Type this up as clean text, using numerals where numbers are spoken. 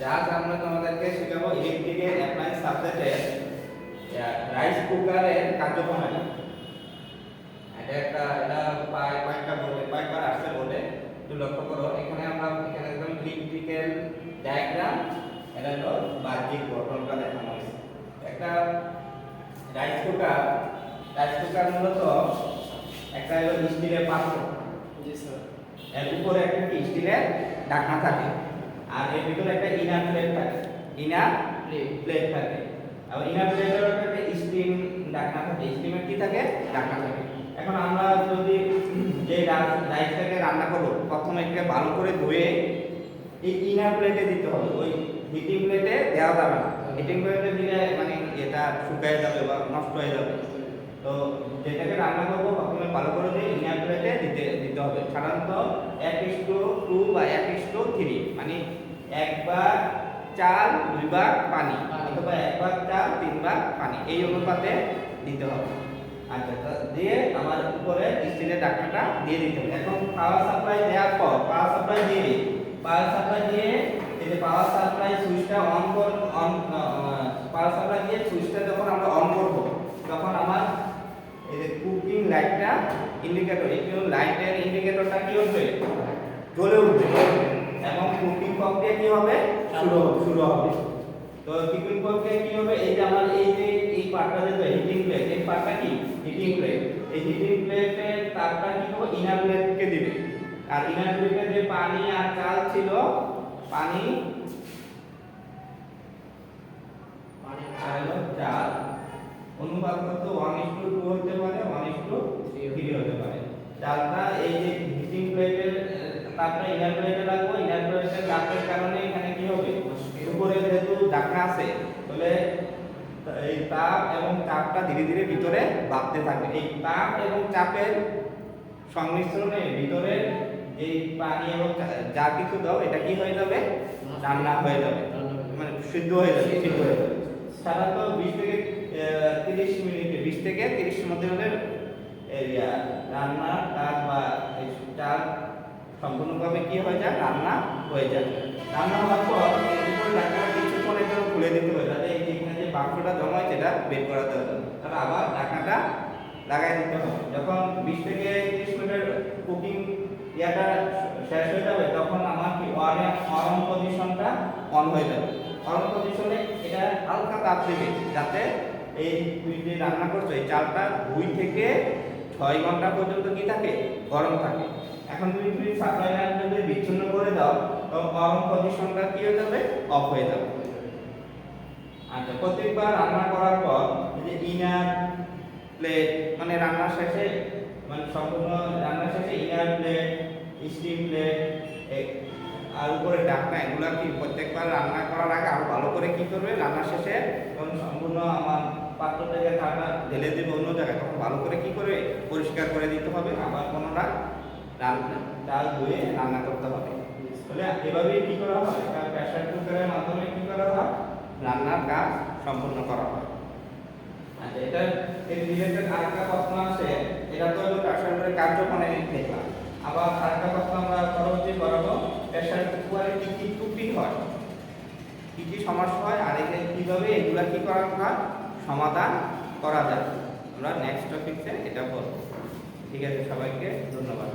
আজ আমরা তোমাদেরকে শেখাবো ইলেকট্রিক্যাল অ্যাপ্লায়েন্স সাবজেক্টে রাইস কুকারের কার্যপ্রণালী। এটা কয়েকটা বোর্ডে কয়েকবার আসছে বোর্ডে, একটু লক্ষ্য করো। এখানে একদম ইলেকট্রিক্যাল ডায়াগ্রাম, এটা হলো বাহ্যিক গঠনটা দেখানো হয়েছে। একটা রাইস কুকার মূলত একটা হলো স্টিলের পাত্র, জি স্যার। এর উপরে একটা স্টিলের ঢাকনা থাকে, আর এর ভিতরে একটা ইনার প্লেট থাকে, আর ইনার প্লেটের একটা স্টিম ঢাকনা থাকে, স্টিমের কি থাকে, ঢাকনা থাকে। এখন আমরা যদি যে রাইসটাকে রান্না করব, প্রথমে এটাকে ভালো করে ধুয়ে এই ইনার প্লেটে দিতে হবে। ওই হিটিং প্লেটে দেওয়া যাবে না, হিটিং প্লেটে দিলে মানে এটা শুকিয়ে যাবে বা নষ্ট হয়ে যাবে। তো যেটাকে রান্না করবো প্রথমে ভালো করে দিয়ে ইনার প্লেটে দিতে হবে। সাধারণত 1:2 বা 1:3, মানে 1 ভাগ চাল 2 ভাগ পানি, অথবা 1 ভাগ চাল 3 ভাগ পানি, এই অনুপাতে দিতে হবে। আচ্ছা, দিয়ে আমার উপরে স্টিলের ঢাকনাটা দিয়ে দিতে হবে। এখন পাওয়ার সাপ্লাই দেওয়ার পর পাওয়ার সাপ্লাই দিয়ে এই যে পাওয়ার সাপ্লাই সুইচটা পাওয়ার সাপ্লাই দিয়ে সুইচটা যখন আমরা অন করব, তখন আমার এই যে কুকিং লাইটটা ইন্ডিকেটর, এই লাইটের ইন্ডিকেটরটা কি হবে, জ্বলে উঠবে এবং কুকিং প্রক্রিয়া কি হবে, শুরু হবে। তো কুকিং প্রক্রিয়া কি হবে, এই যে আমার এই পার্টটা যে হিটিং প্লেট, এই পার্টটা কি হিটিং প্লেট, এই হিটিং প্লেটের তাপটা কি হবে ইনার প্লেটকে দিবে। আর ইনার প্লেটে যে পানি আর চাল ছিল, পানি আর হলো চাল অনুপাত কত, 1:2 হতে পারে, 1:3 হতে পারে। চালটা এই যে হিটিং প্লেটের তাপটা ইনার প্লেটে লাগবে, ইনার প্লেটের তাপের কারণে এখানে কি হবে, উপরে যেহেতু ঢাকনা আছে, তাহলে এই তাপ এবং চাপটা ধীরে ধীরে ভিতরে বাড়তে থাকবে। এই তাপ এবং চাপের সংমিশ্রণে ভিতরে এই পানি এবং যা কিছু দাও, এটা কি হয়ে যাবে, রান্না হয়ে যাবে, মানে সিদ্ধ হয়ে যাবে। সাধারণত 20 থেকে 30 মিনিটে, 20 থেকে 30 মধ্যে হলে রান্নার কাজ বা চাল সম্পূর্ণভাবে কি হয়ে যায়, রান্না হয়ে যাবে। রান্না হওয়ার পর উপরে ঢাকনাটা কিছুক্ষণের জন্য খুলে দিতে হবে, যাতে এখানে যে বাষ্পটা জমা হয় সেটা বের করা যাবে। তাহলে আবার ঢাকনাটা লাগাই দিতে হবে। যখন 20 থেকে 30 মিনিটের কুকিং ইয়াটা শেষ হয়ে যাবে, তখন আমার কি অন পজিশনটা অন হয়ে যাবে। অন পজিশনে এটা হালকা তাপ দেবে, যাতে এই তুমি যে রান্না করছো এই চালটা 2 থেকে 6 ঘন্টা পর্যন্ত কি থাকে, গরম থাকে। এখন তুমি সাপ্লাই লাইনটা যদি বিচ্ছিন্ন করে দাও, তখন গরম পজিশনটা কি হয়ে যাবে, অফ হয়ে যাবে। আচ্ছা, প্রত্যেকবার রান্না করার পর এই যে ইনার প্লেট, মানে রান্নার শেষে, মানে সম্পূর্ণ রান্নার শেষে ইনার প্লেট, স্টিম প্লেট আর উপরে ঢাকনা, এগুলো কি প্রত্যেকবার রান্না করার আগে আরো ভালো করে কি করবে, রান্নার শেষে যখন সম্পূর্ণ আমার পাত্র থেকে ঢাকনা ঢেলে দেবে অন্য জায়গায়, তখন ভালো করে কি করে পরিষ্কার করে দিতে হবে। আবার কোনোটা চাল ধুয়ে রান্না করতে হবে। তাহলে এভাবেই কি করা হয়, প্রেসার কুকারের মাধ্যমে কি করা হয়, রান্নার কাজ সম্পূর্ণ করা হয়। আচ্ছা, এটা এর রিলেটেড আরেকটা প্রশ্ন আছে, এটা তো হলো প্রেসার কুকারের কার্যপ্রণালী দেখলাম। আবার আরেকটা প্রশ্ন আমরা পরবর্তী করবো, প্রেসার কুকারে কি কি ত্রুটি হয়, কি কি সমস্যা হয়, আর কিভাবে এগুলা কি করা হয়, সমাধান করা যায়। আমরা নেক্সট টপিকসে এটা বলবো। ঠিক আছে, সবাইকে ধন্যবাদ।